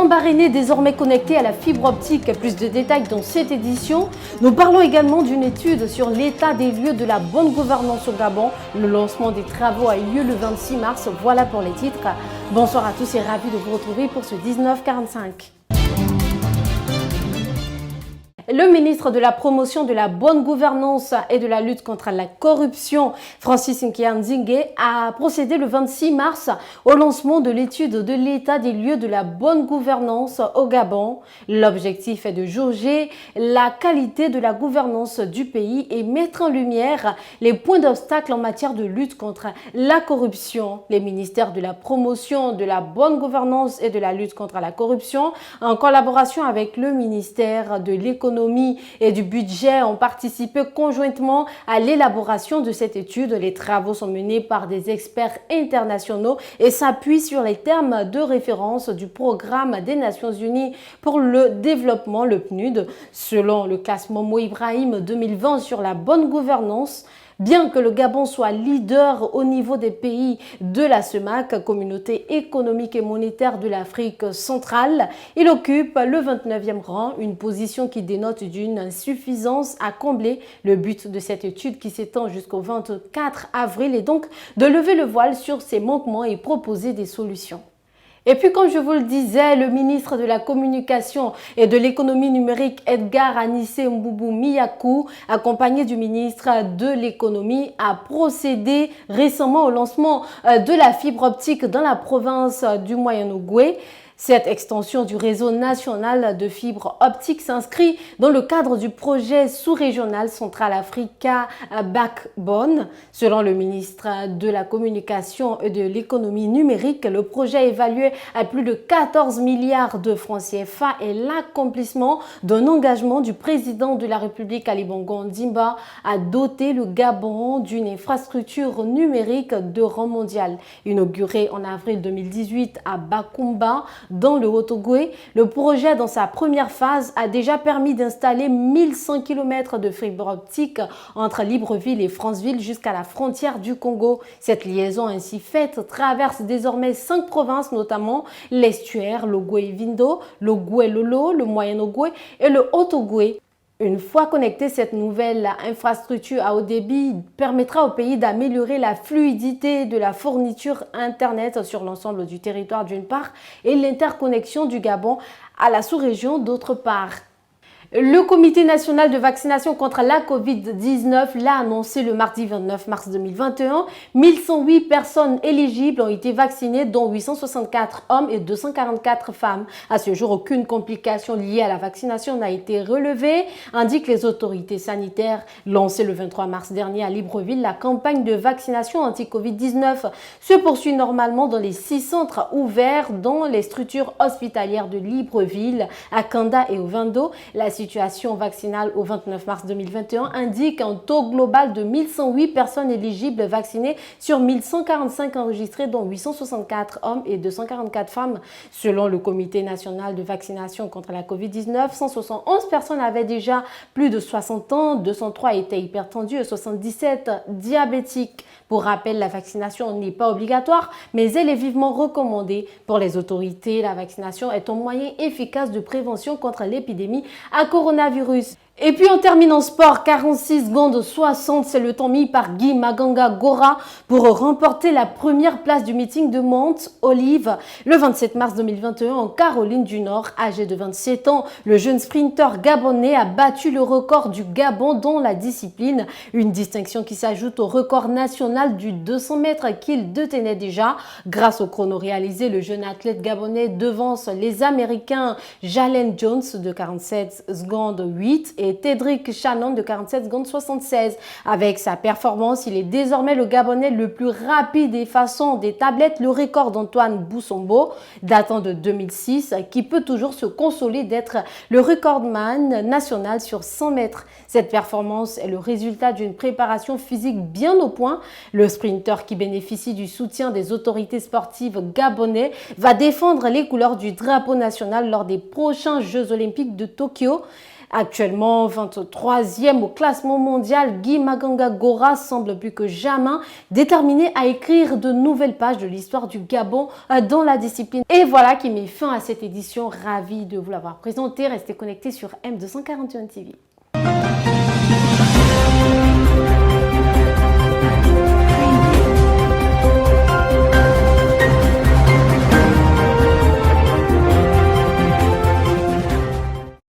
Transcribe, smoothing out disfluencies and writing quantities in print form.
Lambaréné désormais connecté à la fibre optique. Plus de détails dans cette édition. Nous parlons également d'une étude sur l'état des lieux de la bonne gouvernance au Gabon. Le lancement des travaux a eu lieu le 26 mars. Voilà pour les titres. Bonsoir à tous et ravi de vous retrouver pour ce 1945. Le ministre de la Promotion de la bonne gouvernance et de la lutte contre la corruption, Francis Nkianzingue, a procédé le 26 mars au lancement de l'étude de l'état des lieux de la bonne gouvernance au Gabon. L'objectif est de jauger la qualité de la gouvernance du pays et mettre en lumière les points d'obstacle en matière de lutte contre la corruption. Les ministères de la Promotion de la bonne gouvernance et de la lutte contre la corruption, en collaboration avec le ministère de l'Économie et du budget, ont participé conjointement à l'élaboration de cette étude. Les travaux sont menés par des experts internationaux et s'appuient sur les termes de référence du Programme des Nations Unies pour le développement, le PNUD. Selon le classement Mo Ibrahim 2020 sur la bonne gouvernance, bien que le Gabon soit leader au niveau des pays de la CEMAC, Communauté économique et monétaire de l'Afrique centrale, il occupe le 29e rang, une position qui dénote d'une insuffisance à combler. Le but de cette étude, qui s'étend jusqu'au 24 avril, est donc de lever le voile sur ces manquements et proposer des solutions. Et puis, comme je vous le disais, le ministre de la Communication et de l'Économie numérique, Edgar Anissé Mboubou Miyakou, accompagné du ministre de l'Économie, a procédé récemment au lancement de la fibre optique dans la province du Moyen-Ogooué. Cette extension du réseau national de fibre optique s'inscrit dans le cadre du projet sous-régional Central Africa Backbone. Selon le ministre de la Communication et de l'Économie numérique, le projet évalué à plus de 14 milliards de francs CFA est l'accomplissement d'un engagement du président de la République Ali Bongo Ondimba à doter le Gabon d'une infrastructure numérique de rang mondial. Inauguré en avril 2018 à Bakumba, dans le Haut-Ogooué, le projet, dans sa première phase, a déjà permis d'installer 1100 km de fibre optique entre Libreville et Franceville jusqu'à la frontière du Congo. Cette liaison ainsi faite traverse désormais 5 provinces, notamment l'estuaire, l'Ogooué-Vindo, l'Ogooué-Lolo, le Moyen-Ogooué et le Haut-Ogooué. Une fois connectée, cette nouvelle infrastructure à haut débit permettra au pays d'améliorer la fluidité de la fourniture Internet sur l'ensemble du territoire d'une part et l'interconnexion du Gabon à la sous-région d'autre part. Le Comité national de vaccination contre la Covid-19 l'a annoncé le mardi 29 mars 2021. 1108 personnes éligibles ont été vaccinées, dont 864 hommes et 244 femmes. À ce jour, aucune complication liée à la vaccination n'a été relevée, indiquent les autorités sanitaires. Lancée le 23 mars dernier à Libreville, la campagne de vaccination anti-Covid-19 se poursuit normalement dans les 6 centres ouverts dans les structures hospitalières de Libreville, à Kanda et au Vindo. La situation vaccinale au 29 mars 2021 indique un taux global de 1108 personnes éligibles vaccinées sur 1145 enregistrés, dont 864 hommes et 244 femmes. Selon le Comité national de vaccination contre la Covid-19, 171 personnes avaient déjà plus de 60 ans, 203 étaient hypertendus et 77 diabétiques. Pour rappel, la vaccination n'est pas obligatoire, mais elle est vivement recommandée pour les autorités. La vaccination est un moyen efficace de prévention contre l'épidémie à coronavirus. Et puis on termine en sport, 46 secondes 60, c'est le temps mis par Guy Maganga Gora pour remporter la première place du meeting de Mount Olive le 27 mars 2021 en Caroline du Nord. Âgé de 27 ans, le jeune sprinter gabonais a battu le record du Gabon dans la discipline, une distinction qui s'ajoute au record national du 200 mètres qu'il détenait déjà. Grâce au chrono réalisé, le jeune athlète gabonais devance les Américains Jalen Jones de 47 secondes 8 et Tedrick Shannon de 47 secondes 76. Avec sa performance, il est désormais le Gabonais le plus rapide effaçant des tablettes le record d'Antoine Boussombo, datant de 2006, qui peut toujours se consoler d'être le recordman national sur 100 mètres. Cette performance est le résultat d'une préparation physique bien au point. Le sprinter, qui bénéficie du soutien des autorités sportives gabonais, va défendre les couleurs du drapeau national lors des prochains Jeux olympiques de Tokyo. Actuellement 23e au classement mondial, Guy Maganga Gora semble plus que jamais déterminé à écrire de nouvelles pages de l'histoire du Gabon dans la discipline. Et voilà qui met fin à cette édition. Ravi de vous l'avoir présenté. Restez connectés sur M241 TV.